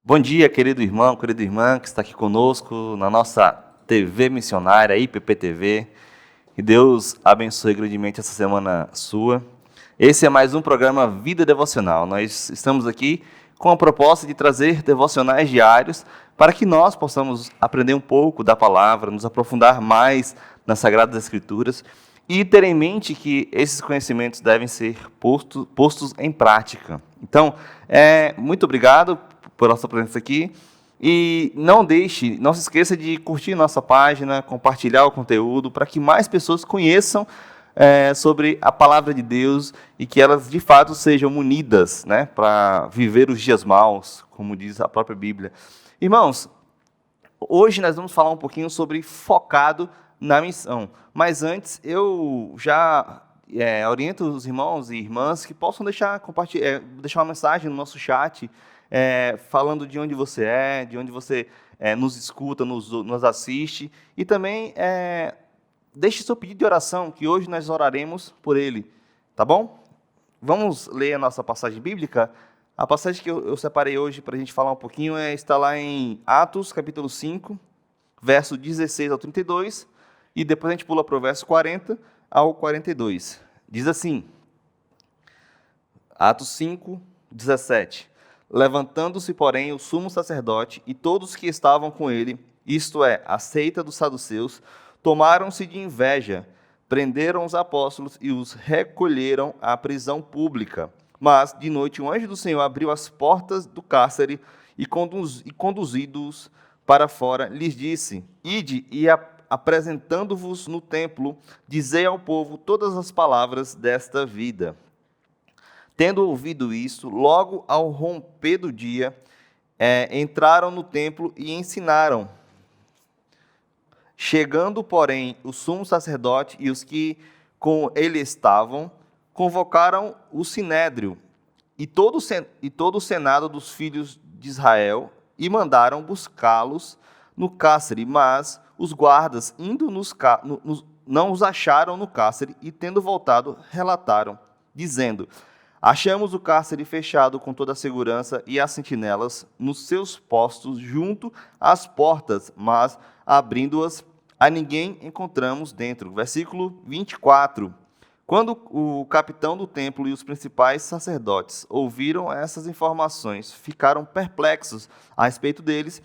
Bom dia, querido irmão, querida irmã que está aqui conosco na nossa TV missionária, IPPTV. Que Deus abençoe grandemente essa semana sua. Esse é mais um programa Vida Devocional. Nós estamos aqui com a proposta de trazer devocionais diários para que nós possamos aprender um pouco da palavra, nos aprofundar mais nas Sagradas Escrituras e ter em mente que esses conhecimentos devem ser postos em prática. Então, muito obrigado por sua presença aqui. E não se esqueça de curtir nossa página, compartilhar o conteúdo para que mais pessoas conheçam sobre a palavra de Deus e que elas de fato sejam munidas, né, para viver os dias maus, como diz a própria Bíblia. Irmãos, hoje nós vamos falar um pouquinho sobre focado na missão. Mas antes, eu já oriento os irmãos e irmãs que possam deixar uma mensagem no nosso chat, falando de onde você de onde você nos escuta, nos assiste, e também deixe seu pedido de oração, que hoje nós oraremos por ele, tá bom? Vamos ler a nossa passagem bíblica? A passagem que eu separei hoje para a gente falar um pouquinho está lá em Atos, capítulo 5, verso 16 ao 32, e depois a gente pula para o verso 40 ao 42. Diz assim, Atos 5, 17. Levantando-se, porém, o sumo sacerdote e todos que estavam com ele, isto é, a seita dos saduceus, tomaram-se de inveja, prenderam os apóstolos e os recolheram à prisão pública. Mas, de noite, o anjo do Senhor abriu as portas do cárcere e conduzidos para fora, lhes disse, ide e apresentando-vos no templo, dizei ao povo todas as palavras desta vida. Tendo ouvido isso, logo ao romper do dia, entraram no templo e ensinaram. Chegando, porém, o sumo sacerdote e os que com ele estavam, convocaram o sinédrio e todo o senado dos filhos de Israel e mandaram buscá-los no cárcere, mas os guardas, indo não os acharam no cárcere e, tendo voltado, relataram, dizendo, achamos o cárcere fechado com toda a segurança e as sentinelas nos seus postos junto às portas, mas abrindo-as a ninguém encontramos dentro. Versículo 24. Quando o capitão do templo e os principais sacerdotes ouviram essas informações, ficaram perplexos a respeito deles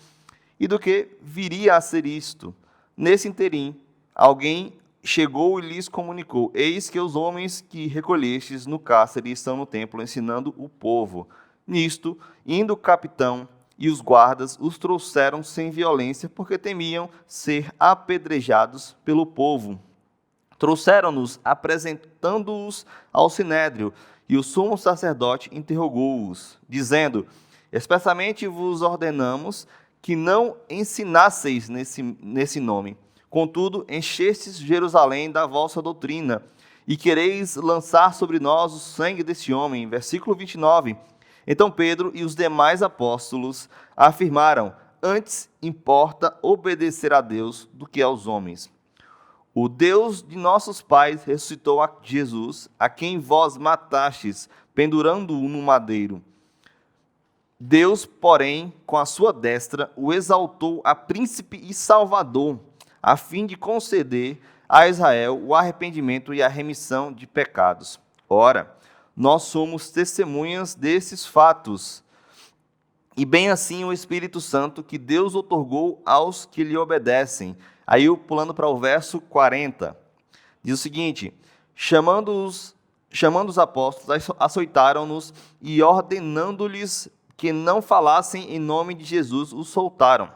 e do que viria a ser isto. Nesse interim, alguém chegou e lhes comunicou, eis que os homens que recolhestes no cárcere estão no templo ensinando o povo. Nisto, indo o capitão e os guardas, os trouxeram sem violência, porque temiam ser apedrejados pelo povo. Trouxeram-nos, apresentando-os ao sinédrio, e o sumo sacerdote interrogou-os, dizendo, expressamente vos ordenamos que não ensinasseis nesse nome. Contudo, enchestes Jerusalém da vossa doutrina, e quereis lançar sobre nós o sangue desse homem. Versículo 29. Então Pedro e os demais apóstolos afirmaram, antes importa obedecer a Deus do que aos homens. O Deus de nossos pais ressuscitou a Jesus, a quem vós matastes, pendurando-o no madeiro. Deus, porém, com a sua destra, o exaltou a príncipe e salvador, a fim de conceder a Israel o arrependimento e a remissão de pecados. Ora, nós somos testemunhas desses fatos. E bem assim o Espírito Santo que Deus outorgou aos que lhe obedecem. Aí, pulando para o verso 40, diz o seguinte, chamando os apóstolos, açoitaram-nos e ordenando-lhes que não falassem em nome de Jesus, os soltaram.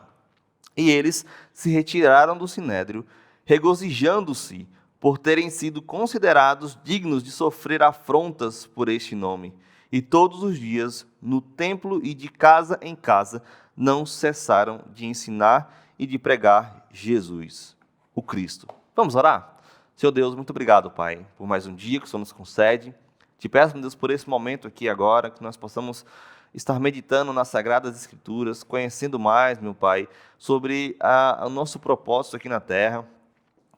E eles se retiraram do sinédrio, regozijando-se por terem sido considerados dignos de sofrer afrontas por este nome. E todos os dias, no templo e de casa em casa, não cessaram de ensinar e de pregar Jesus, o Cristo. Vamos orar? Senhor Deus, muito obrigado, Pai, por mais um dia que o Senhor nos concede. Te peço, meu Deus, por esse momento aqui agora, que nós possamos estar meditando nas Sagradas Escrituras, conhecendo mais, meu Pai, sobre o nosso propósito aqui na Terra,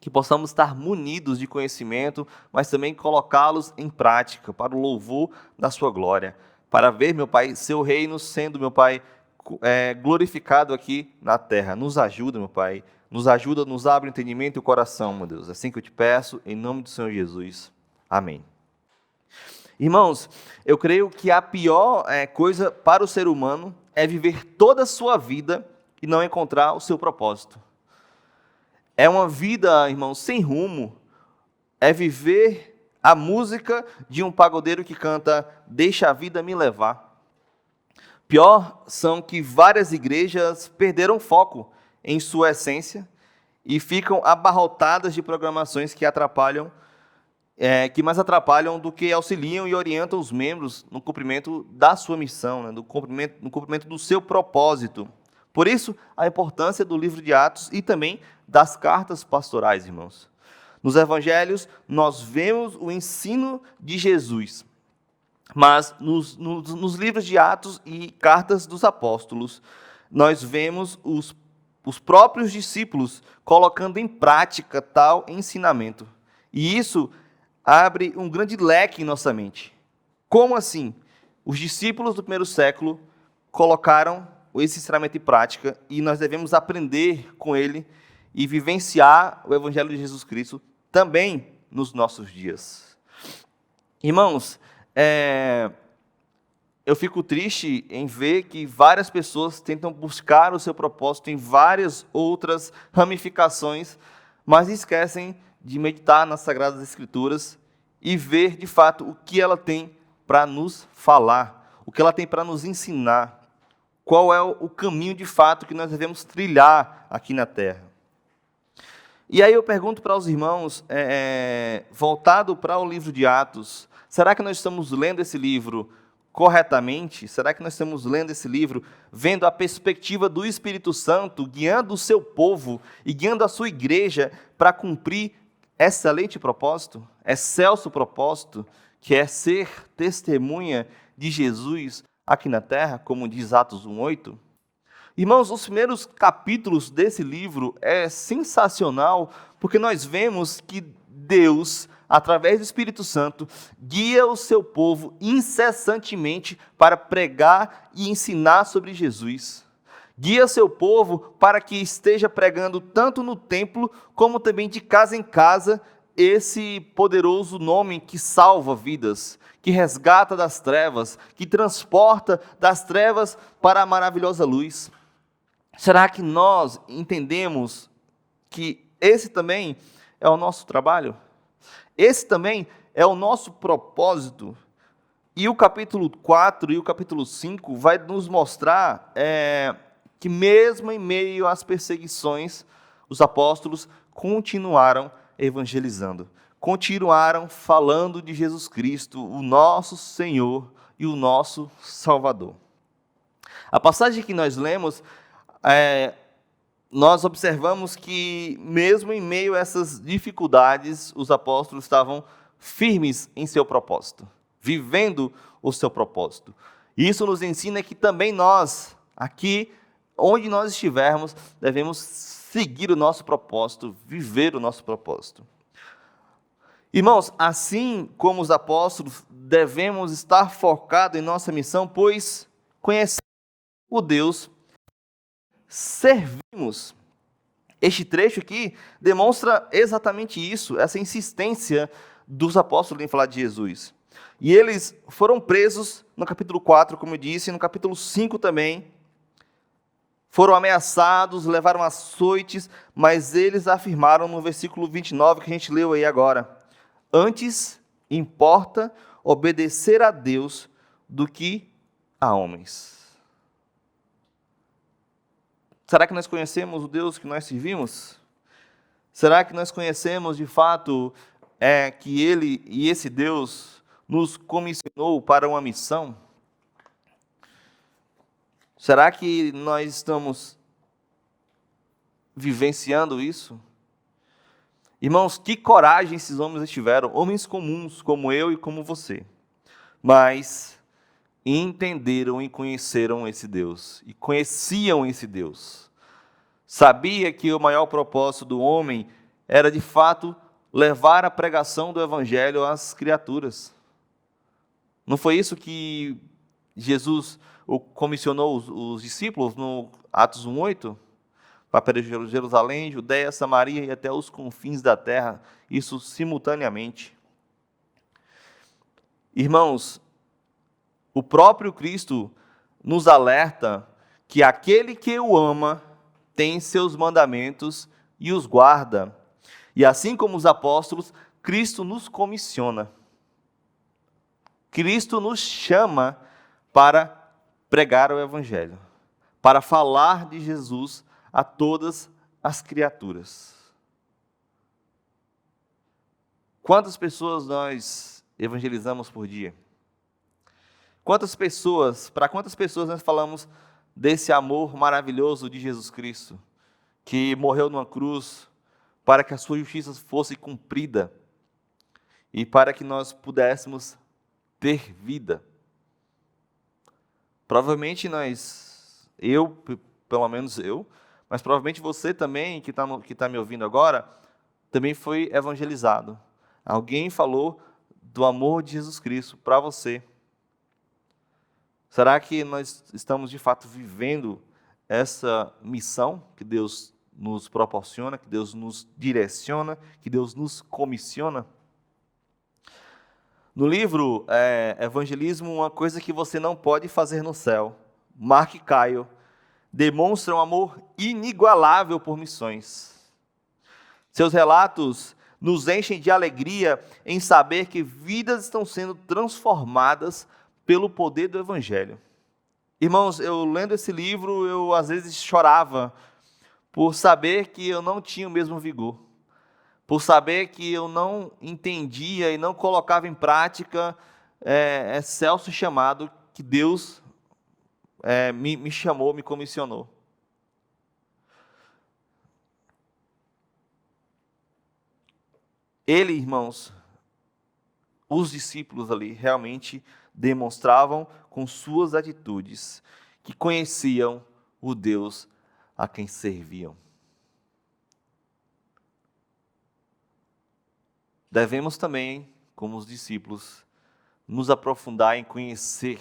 que possamos estar munidos de conhecimento, mas também colocá-los em prática para o louvor da sua glória, para ver, meu Pai, seu reino sendo, meu Pai, glorificado aqui na terra. Nos ajuda, meu Pai. Nos ajuda, nos abre o entendimento e o coração, meu Deus. Assim que eu te peço, em nome do Senhor Jesus. Amém. Irmãos, eu creio que a pior coisa para o ser humano é viver toda a sua vida e não encontrar o seu propósito. É uma vida, irmãos, sem rumo. É viver a música de um pagodeiro que canta "Deixa a vida me levar". Pior são que várias igrejas perderam foco em sua essência e ficam abarrotadas de programações que atrapalham, que mais atrapalham do que auxiliam e orientam os membros no cumprimento da sua missão, né, no cumprimento do seu propósito. Por isso, a importância do livro de Atos e também das cartas pastorais, irmãos. Nos evangelhos, nós vemos o ensino de Jesus, mas nos livros de Atos e cartas dos apóstolos, nós vemos os próprios discípulos colocando em prática tal ensinamento. E isso abre um grande leque em nossa mente. Como assim? Os discípulos do primeiro século colocaram esse ensinamento em prática e nós devemos aprender com ele e vivenciar o Evangelho de Jesus Cristo também nos nossos dias. Irmãos, eu fico triste em ver que várias pessoas tentam buscar o seu propósito em várias outras ramificações, mas esquecem de meditar nas Sagradas Escrituras e ver, de fato, o que ela tem para nos falar, o que ela tem para nos ensinar, qual é o caminho, de fato, que nós devemos trilhar aqui na Terra. E aí eu pergunto para os irmãos, voltado para o livro de Atos, será que nós estamos lendo esse livro corretamente? Será que nós estamos lendo esse livro vendo a perspectiva do Espírito Santo, guiando o seu povo e guiando a sua igreja para cumprir excelente propósito, excelso propósito, que é ser testemunha de Jesus aqui na terra, como diz Atos 1:8? Irmãos, os primeiros capítulos desse livro é sensacional, porque nós vemos que Deus, através do Espírito Santo, guia o seu povo incessantemente para pregar e ensinar sobre Jesus. Guia seu povo para que esteja pregando tanto no templo, como também de casa em casa, esse poderoso nome que salva vidas, que resgata das trevas, que transporta das trevas para a maravilhosa luz. Será que nós entendemos que esse também é o nosso trabalho? Esse também é o nosso propósito? E o capítulo 4 e o capítulo 5 vai nos mostrar que mesmo em meio às perseguições, os apóstolos continuaram evangelizando, continuaram falando de Jesus Cristo, o nosso Senhor e o nosso Salvador. A passagem que nós lemos, nós observamos que mesmo em meio a essas dificuldades, os apóstolos estavam firmes em seu propósito, vivendo o seu propósito. Isso nos ensina que também nós, aqui, onde nós estivermos, devemos seguir o nosso propósito, viver o nosso propósito. Irmãos, assim como os apóstolos, devemos estar focados em nossa missão, pois conhecemos o Deus, servimos. Este trecho aqui demonstra exatamente isso, essa insistência dos apóstolos em falar de Jesus. E eles foram presos no capítulo 4, como eu disse, no capítulo 5 também. Foram ameaçados, levaram açoites, mas eles afirmaram no versículo 29, que a gente leu aí agora: antes importa obedecer a Deus do que a homens. Será que nós conhecemos o Deus que nós servimos? Será que nós conhecemos de fato que Ele e esse Deus nos comissionou para uma missão? Será que nós estamos vivenciando isso? Irmãos, que coragem esses homens tiveram, homens comuns como eu e como você, mas entenderam e conheceram esse Deus, e conheciam esse Deus. Sabia que o maior propósito do homem era de fato levar a pregação do Evangelho às criaturas. Não foi isso que Jesus comissionou os discípulos no Atos 1:8 para Jerusalém, Judeia, Samaria e até os confins da terra, isso simultaneamente. Irmãos, o próprio Cristo nos alerta que aquele que o ama tem seus mandamentos e os guarda. E assim como os apóstolos, Cristo nos comissiona. Cristo nos chama para pregar o Evangelho, para falar de Jesus a todas as criaturas. Quantas pessoas nós evangelizamos por dia? Para quantas pessoas nós falamos desse amor maravilhoso de Jesus Cristo, que morreu numa cruz para que a sua justiça fosse cumprida e para que nós pudéssemos ter vida? Provavelmente pelo menos eu, mas provavelmente você também, que está me ouvindo agora, também foi evangelizado. Alguém falou do amor de Jesus Cristo para você. Será que nós estamos de fato vivendo essa missão que Deus nos proporciona, que Deus nos direciona, que Deus nos comissiona? No livro Evangelismo, uma coisa que você não pode fazer no céu, Mark Caio demonstra um amor inigualável por missões. Seus relatos nos enchem de alegria em saber que vidas estão sendo transformadas pelo poder do Evangelho. Irmãos, eu lendo esse livro, eu às vezes chorava por saber que eu não tinha o mesmo vigor, por saber que eu não entendia e não colocava em prática excelso chamado que Deus me chamou, me comissionou. Ele, irmãos, os discípulos ali realmente demonstravam com suas atitudes que conheciam o Deus a quem serviam. Devemos também, como os discípulos, nos aprofundar em conhecer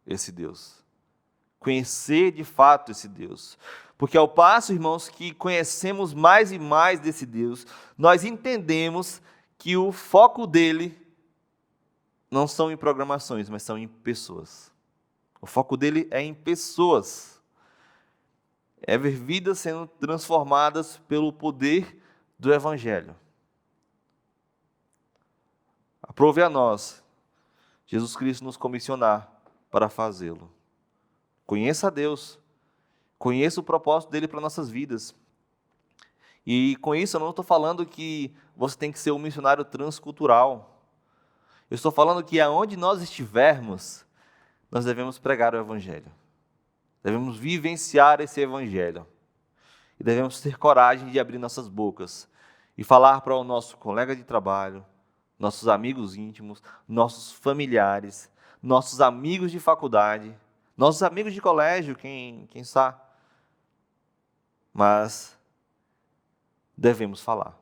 esse Deus. Conhecer de fato esse Deus. Porque ao passo, irmãos, que conhecemos mais e mais desse Deus, nós entendemos que o foco dele não são em programações, mas são em pessoas. O foco dele é em pessoas. É ver vidas sendo transformadas pelo poder do Evangelho. Aprove a nós, Jesus Cristo nos comissionar para fazê-lo. Conheça a Deus. Conheça o propósito dele para nossas vidas. E com isso eu não estou falando que você tem que ser um missionário transcultural. Eu estou falando que aonde nós estivermos, nós devemos pregar o Evangelho. Devemos vivenciar esse Evangelho. E devemos ter coragem de abrir nossas bocas e falar para o nosso colega de trabalho, nossos amigos íntimos, nossos familiares, nossos amigos de faculdade, nossos amigos de colégio, quem sabe. Mas devemos falar,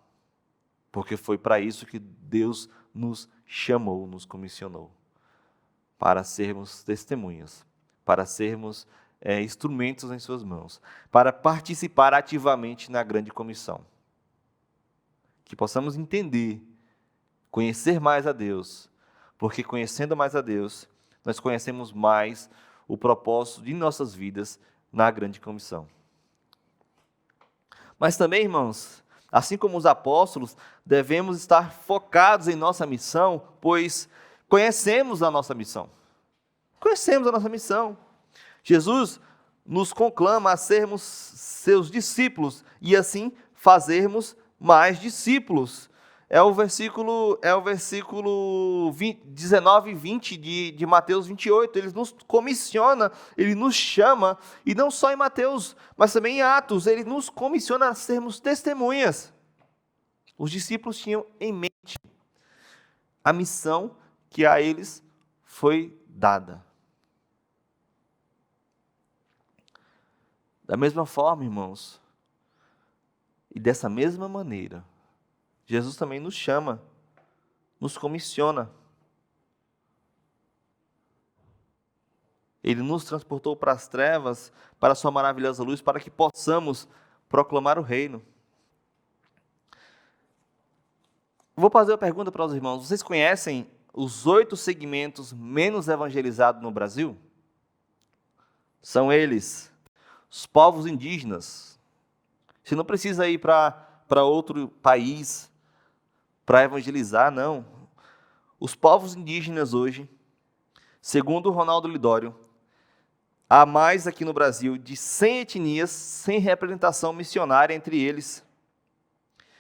porque foi para isso que Deus nos chamou, nos comissionou, para sermos testemunhas, para sermos instrumentos em suas mãos, para participar ativamente na grande comissão. Que possamos entender, conhecer mais a Deus, porque conhecendo mais a Deus, nós conhecemos mais o propósito de nossas vidas na grande comissão. Mas também, irmãos, assim como os apóstolos, devemos estar focados em nossa missão, pois conhecemos a nossa missão. Conhecemos a nossa missão. Jesus nos conclama a sermos seus discípulos e assim fazermos mais discípulos. É o versículo 19 e 20 de Mateus 28. Ele nos comissiona, ele nos chama, e não só em Mateus, mas também em Atos, ele nos comissiona a sermos testemunhas. Os discípulos tinham em mente a missão que a eles foi dada. Da mesma forma, irmãos, e dessa mesma maneira, Jesus também nos chama, nos comissiona. Ele nos transportou para as trevas, para a sua maravilhosa luz, para que possamos proclamar o reino. Vou fazer uma pergunta para os irmãos. Vocês conhecem os 8 segmentos menos evangelizados no Brasil? São eles: os povos indígenas. Você não precisa ir para outro país para evangelizar, não. Os povos indígenas hoje, segundo o Ronaldo Lidório, há mais aqui no Brasil de 100 etnias sem representação missionária entre eles.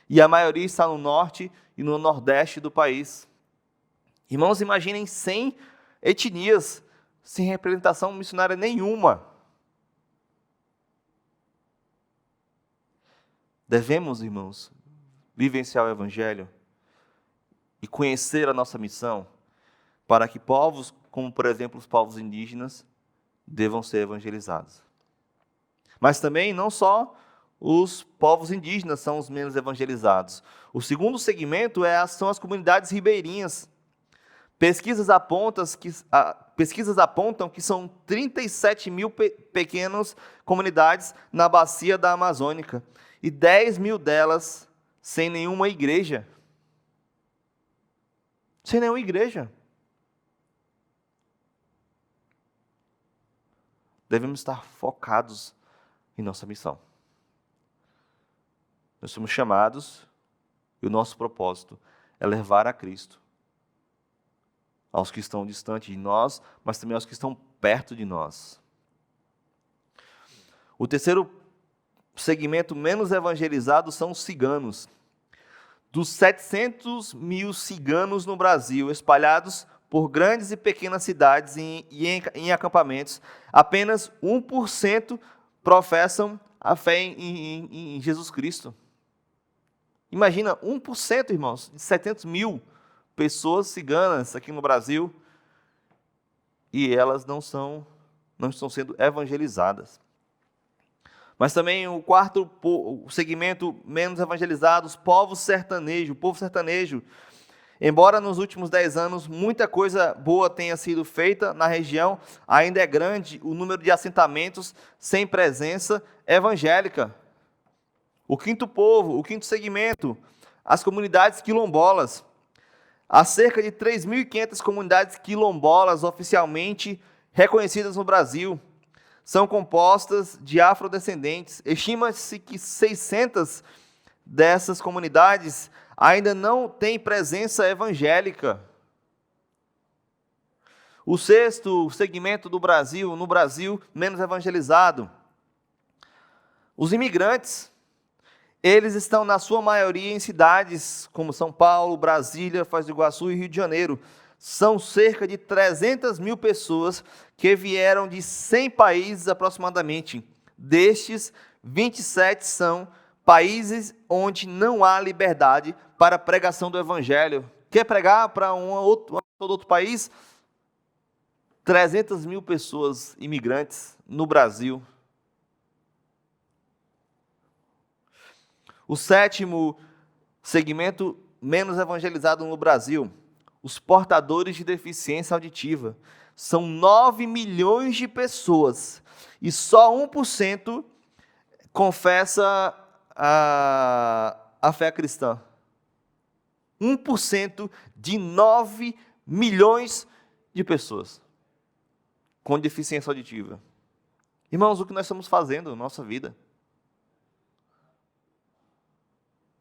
E a maioria está no norte e no nordeste do país. Irmãos, imaginem 100 etnias sem representação missionária nenhuma. Devemos, irmãos, vivenciar o Evangelho e conhecer a nossa missão para que povos, como por exemplo os povos indígenas, devam ser evangelizados. Mas também não só os povos indígenas são os menos evangelizados. O segundo segmento são as comunidades ribeirinhas. Pesquisas apontam que são 37 mil pequenas comunidades na bacia da Amazônica e 10 mil delas sem nenhuma igreja. Sem nenhuma igreja. Devemos estar focados em nossa missão. Nós somos chamados e o nosso propósito é levar a Cristo aos que estão distantes de nós, mas também aos que estão perto de nós. O terceiro segmento menos evangelizado são os ciganos. Dos 700 mil ciganos no Brasil, espalhados por grandes e pequenas cidades e em acampamentos, apenas 1% professam a fé em Jesus Cristo. Imagina, 1%, irmãos, de 700 mil pessoas ciganas aqui no Brasil, e elas não estão sendo evangelizadas. Mas também o quarto segmento menos evangelizado, os povos sertanejos. O povo sertanejo, embora nos últimos 10 anos muita coisa boa tenha sido feita na região, ainda é grande o número de assentamentos sem presença evangélica. O quinto segmento, as comunidades quilombolas. Há cerca de 3.500 comunidades quilombolas oficialmente reconhecidas no Brasil. São compostas de afrodescendentes. Estima-se que 600 dessas comunidades ainda não têm presença evangélica. O sexto segmento do Brasil, no Brasil menos evangelizado, os imigrantes. Eles estão, na sua maioria, em cidades como São Paulo, Brasília, Foz do Iguaçu e Rio de Janeiro. São cerca de 300 mil pessoas que vieram de 100 países aproximadamente. Destes, 27 são países onde não há liberdade para a pregação do Evangelho. Quer pregar para todo outro país? 300 mil pessoas imigrantes no Brasil. O sétimo segmento menos evangelizado no Brasil, os portadores de deficiência auditiva. São 9 milhões de pessoas e só 1% confessa a fé cristã. 1% de 9 milhões de pessoas com deficiência auditiva. Irmãos, o que nós estamos fazendo na nossa vida?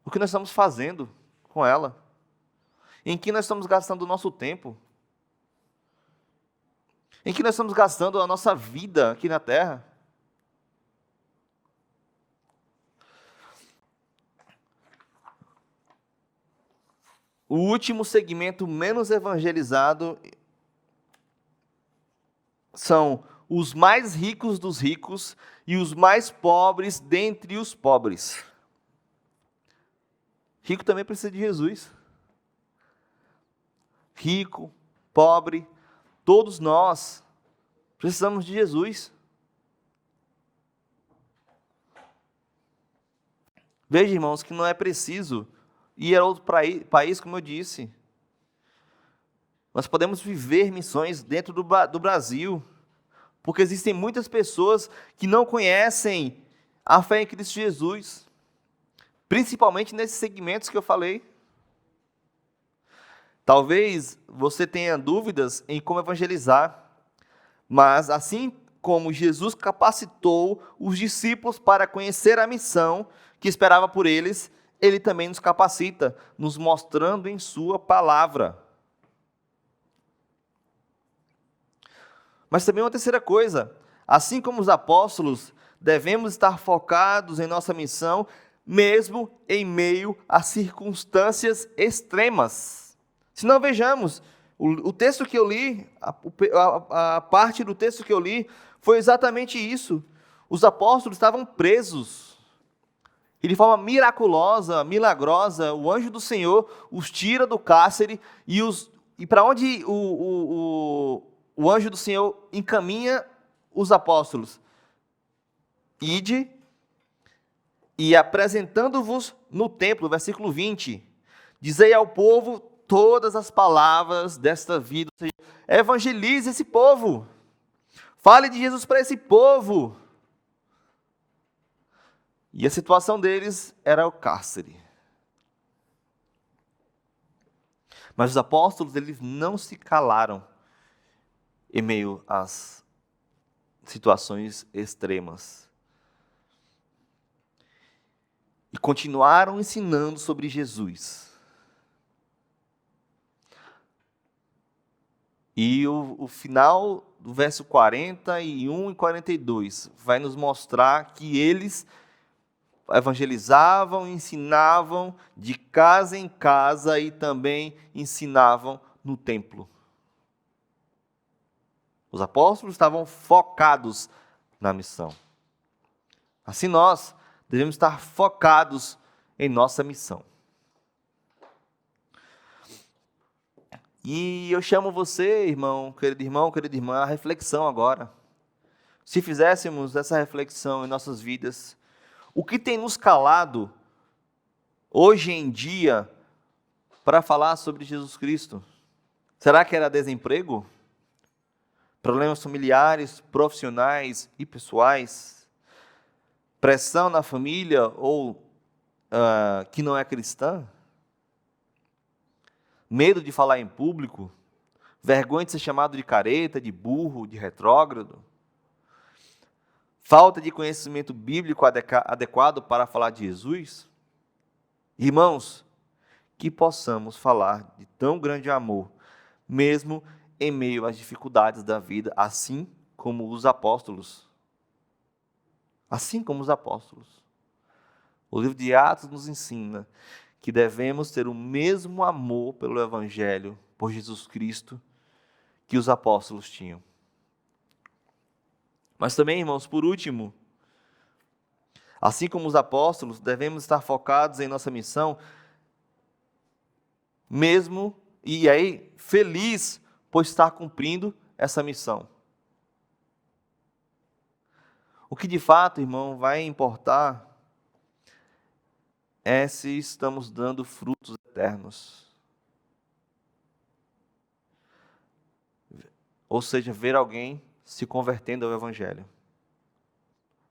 O que nós estamos fazendo com ela? Em que nós estamos gastando o nosso tempo? Em que nós estamos gastando a nossa vida aqui na terra? O último segmento menos evangelizado são os mais ricos dos ricos e os mais pobres dentre os pobres. Rico também precisa de Jesus. Rico, pobre, todos nós precisamos de Jesus. Veja, irmãos, que não é preciso ir a outro país, como eu disse. Nós podemos viver missões dentro do Brasil. Porque existem muitas pessoas que não conhecem a fé em Cristo Jesus, principalmente nesses segmentos que eu falei. Talvez você tenha dúvidas em como evangelizar, mas assim como Jesus capacitou os discípulos para conhecer a missão que esperava por eles, Ele também nos capacita, nos mostrando em sua palavra. Mas também uma terceira coisa, assim como os apóstolos, devemos estar focados em nossa missão, mesmo em meio a circunstâncias extremas. Se não, vejamos, o texto que eu li, a parte do texto que eu li, foi exatamente isso. Os apóstolos estavam presos, e de forma miraculosa, milagrosa, o anjo do Senhor os tira do cárcere, e para onde o anjo do Senhor encaminha os apóstolos? Ide e apresentando-vos no templo, versículo 20, dizei ao povo todas as palavras desta vida, ou seja, evangelize esse povo, fale de Jesus para esse povo. E a situação deles era o cárcere. Mas os apóstolos, eles não se calaram em meio às situações extremas. E continuaram ensinando sobre Jesus. E o final do verso 41 e 42 vai nos mostrar que eles evangelizavam, ensinavam de casa em casa e também ensinavam no templo. Os apóstolos estavam focados na missão. Assim nós devemos estar focados em nossa missão. E eu chamo você, irmão, querida irmã, à reflexão agora. Se fizéssemos essa reflexão em nossas vidas, o que tem nos calado hoje em dia para falar sobre Jesus Cristo? Será que era desemprego? Problemas familiares, profissionais e pessoais? Pressão na família ou que não é cristã? Medo de falar em público? Vergonha de ser chamado de careta, de burro, de retrógrado? Falta de conhecimento bíblico adequado para falar de Jesus? Irmãos, que possamos falar de tão grande amor, mesmo em meio às dificuldades da vida, assim como os apóstolos. Assim como os apóstolos. O livro de Atos nos ensina que devemos ter o mesmo amor pelo Evangelho, por Jesus Cristo, que os apóstolos tinham. Mas também, irmãos, por último, assim como os apóstolos, devemos estar focados em nossa missão, mesmo, e aí, feliz por estar cumprindo essa missão. O que de fato, irmão, vai importar é se estamos dando frutos eternos. Ou seja, ver alguém se convertendo ao Evangelho.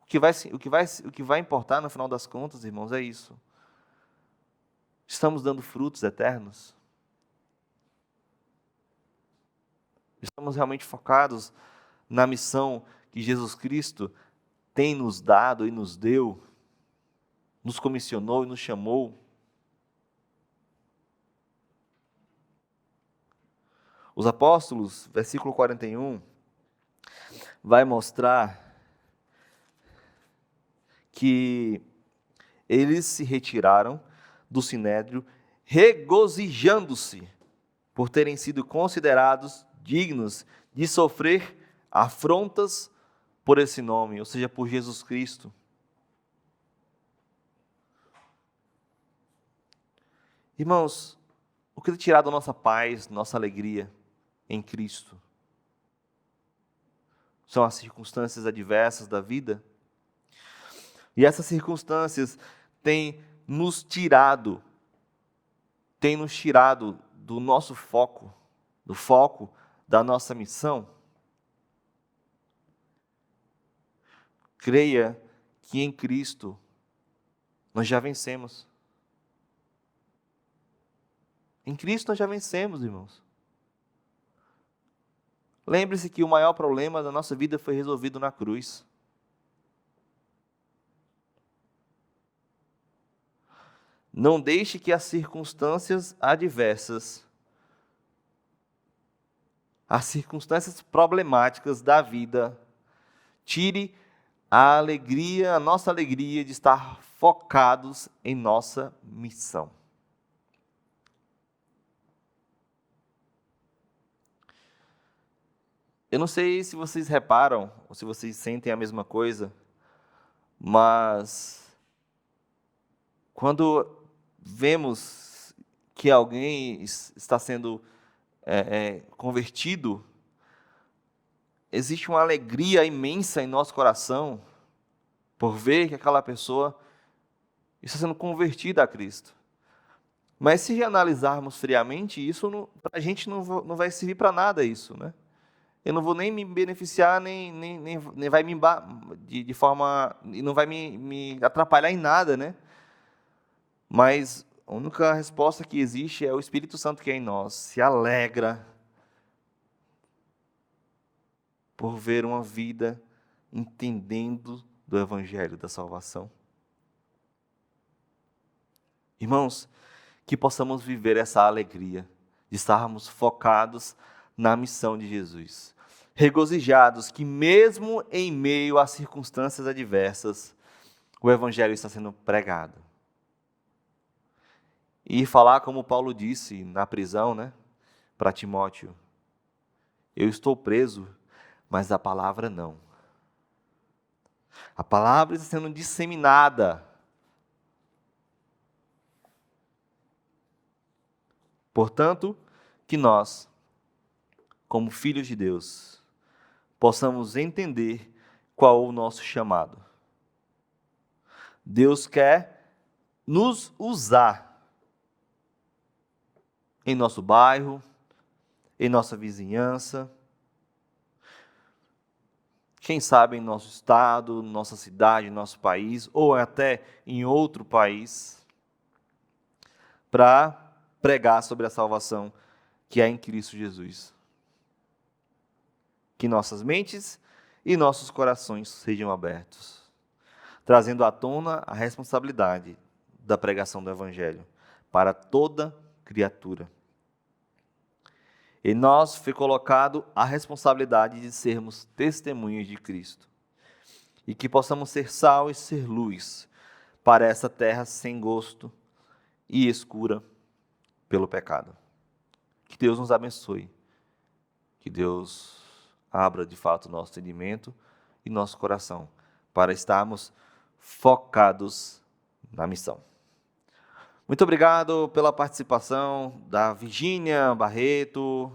O que vai importar no final das contas, irmãos, é isso. Estamos dando frutos eternos? Estamos realmente focados na missão que Jesus Cristo tem nos dado e nos deu, nos comissionou e nos chamou? Os apóstolos, versículo 41, vai mostrar que eles se retiraram do sinédrio, regozijando-se por terem sido considerados dignos de sofrer afrontas por esse nome, ou seja, por Jesus Cristo. Irmãos, o que tem tirado a nossa paz, nossa alegria em Cristo? São as circunstâncias adversas da vida? E essas circunstâncias têm nos tirado do nosso foco, do foco da nossa missão? creia que em Cristo nós já vencemos. Em Cristo nós já vencemos, irmãos. Lembre-se que o maior problema da nossa vida foi resolvido na cruz. Não deixe que as circunstâncias adversas, as circunstâncias problemáticas da vida, tire a alegria, a nossa alegria de estar focados em nossa missão. Eu não sei se vocês reparam, ou se vocês sentem a mesma coisa, mas quando vemos que alguém está sendo convertido, existe uma alegria imensa em nosso coração por ver que aquela pessoa está sendo convertida a Cristo. Mas se analisarmos friamente, isso para a gente não vai servir para nada isso, né? Eu não vou nem me beneficiar, nem vai me de forma, e não vai me atrapalhar em nada, né? Mas a única resposta que existe é o Espírito Santo que é em nós, se alegra por ver uma vida entendendo do Evangelho da salvação. Irmãos, que possamos viver essa alegria de estarmos focados na missão de Jesus, regozijados que mesmo em meio às circunstâncias adversas, o Evangelho está sendo pregado. E falar como Paulo disse na prisão, né, para Timóteo: eu estou preso, mas a palavra não. A palavra está sendo disseminada. Portanto, que nós, como filhos de Deus, possamos entender qual o nosso chamado. Deus quer nos usar em nosso bairro, em nossa vizinhança, quem sabe em nosso estado, nossa cidade, nosso país, ou até em outro país, para pregar sobre a salvação que é em Cristo Jesus. Que nossas mentes e nossos corações sejam abertos, trazendo à tona a responsabilidade da pregação do Evangelho para toda criatura. Em nós foi colocado a responsabilidade de sermos testemunhas de Cristo, e que possamos ser sal e ser luz para essa terra sem gosto e escura pelo pecado. Que Deus nos abençoe, que Deus abra de fato o nosso entendimento e nosso coração para estarmos focados na missão. Muito obrigado pela participação da Virgínia Barreto.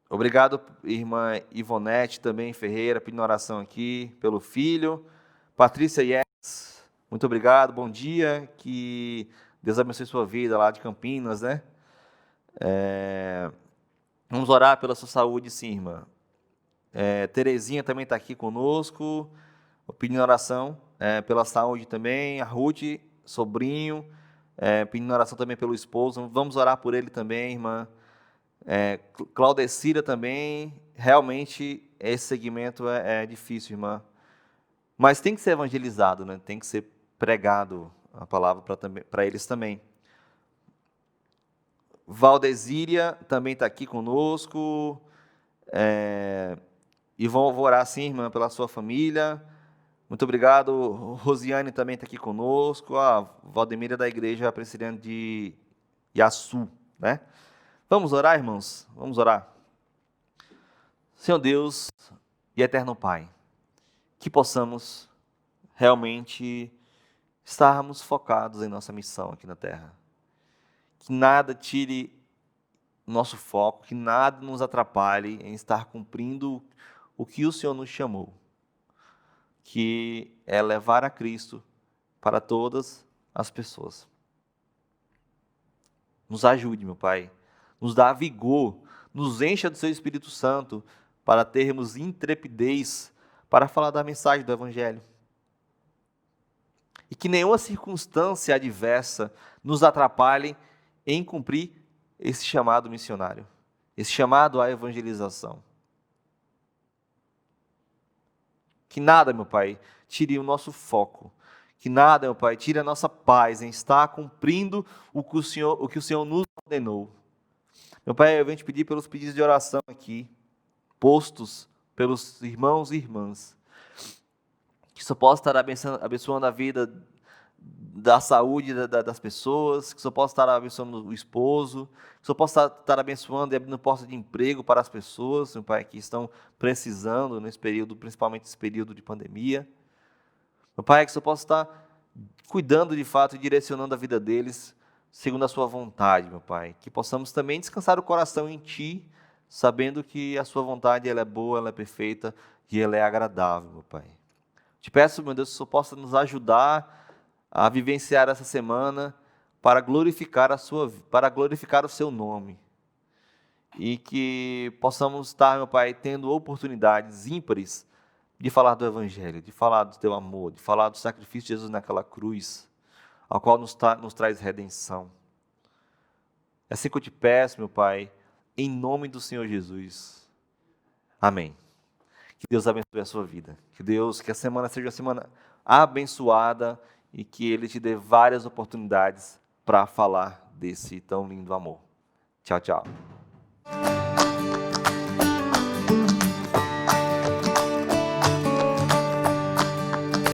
Obrigado, irmã Ivonete também Ferreira, pedindo oração aqui pelo filho. Patrícia Yes, muito obrigado, bom dia, que Deus abençoe sua vida lá de Campinas, né? Vamos orar pela sua saúde, sim, irmã. Terezinha também está aqui conosco, pedindo oração pela saúde também. A Ruth, sobrinho, pedindo oração também pelo esposo. Vamos orar por ele também, irmã. Claudecira também. Realmente, esse segmento é difícil, irmã. Mas tem que ser evangelizado, né? Tem que ser pregado a palavra para eles também. Valdesíria também está aqui conosco. E vou orar sim, irmã, pela sua família. Muito obrigado. Rosiane também está aqui conosco. A Valdemira da igreja presbiteriana de Iaçu, né? Vamos orar, irmãos? Vamos orar. Senhor Deus e eterno Pai, que possamos realmente estarmos focados em nossa missão aqui na terra. Que nada tire nosso foco, que nada nos atrapalhe em estar cumprindo o que o Senhor nos chamou, que é levar a Cristo para todas as pessoas. Nos ajude, meu Pai, nos dá vigor, nos encha do Seu Espírito Santo para termos intrepidez para falar da mensagem do Evangelho. E que nenhuma circunstância adversa nos atrapalhe em cumprir esse chamado missionário, esse chamado à evangelização. Que nada, meu Pai, tire o nosso foco. Que nada, meu Pai, tire a nossa paz em estar cumprindo o que o Senhor nos ordenou. Meu Pai, eu venho te pedir pelos pedidos de oração aqui, postos pelos irmãos e irmãs, que só possa estar abençoando a vida da saúde das pessoas, que só possa estar abençoando o esposo, que só possa estar abençoando e abrindo porta de emprego para as pessoas, meu Pai, que estão precisando nesse período, principalmente nesse período de pandemia. Meu Pai, que só possa estar cuidando de fato e direcionando a vida deles segundo a sua vontade, meu Pai. Que possamos também descansar o coração em Ti, sabendo que a sua vontade ela é boa, ela é perfeita e ela é agradável, meu Pai. Te peço, meu Deus, que o Senhor possa nos ajudar a vivenciar essa semana para glorificar o seu nome. E que possamos estar, meu Pai, tendo oportunidades ímpares de falar do Evangelho, de falar do teu amor, de falar do sacrifício de Jesus naquela cruz, ao qual nos traz redenção. É assim que eu te peço, meu Pai, em nome do Senhor Jesus. Amém. Que Deus abençoe a sua vida. Que a semana seja uma semana abençoada e que Ele te dê várias oportunidades para falar desse tão lindo amor. Tchau, tchau.